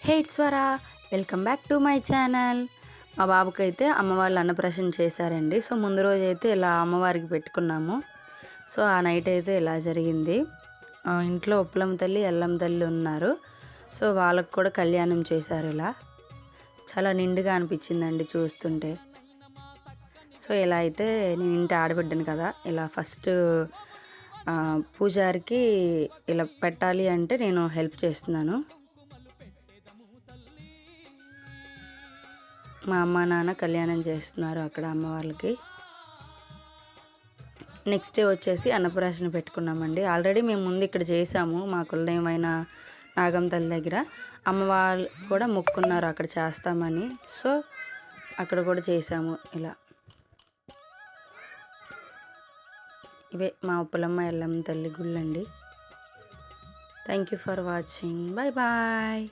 Hey Swara, welcome back to my channel. మా బాబుకైతే అమ్మ వాళ్ళు అన్నప్రాషన్ చేశారండి. సో ముందు రోజు అయితే ఇలా అమ్మవారికి పెట్టుకున్నాము. సో ఆ నైట్ అయితే ఇలా జరిగింది. ఇంట్లో ఉప్పలమ్మ తల్లి, ఎల్లమ్మ తల్లి ఉన్నారు. సో వాళ్ళకు కూడా కళ్యాణం చేశారు. ఇలా చాలా నిండుగా అనిపించిందండి చూస్తుంటే. సో ఇలా అయితే నేను ఇంటి ఆడబిడ్డను కదా, ఇలా ఫస్ట్ పూజారికి ఇలా పెట్టాలి అంటే నేను హెల్ప్ చేస్తున్నాను. మా అమ్మ నాన్న కళ్యాణం చేస్తున్నారు అక్కడ అమ్మ వాళ్ళకి. నెక్స్ట్ డే వచ్చేసి అన్నప్రాశన పెట్టుకున్నామండి. ఆల్రెడీ మేము ముందు ఇక్కడ చేసాము, మా కులదైవమైన నాగమ్మ తల్లి దగ్గర. అమ్మ వాళ్ళు కూడా మొక్కున్నారు అక్కడ చేస్తామని. సో అక్కడ కూడా చేసాము. ఇలా ఇవే మా ఉప్పలమ్మ ఎల్లమ్మ తల్లి గుళ్ళండి. Thank you for watching. Bye bye.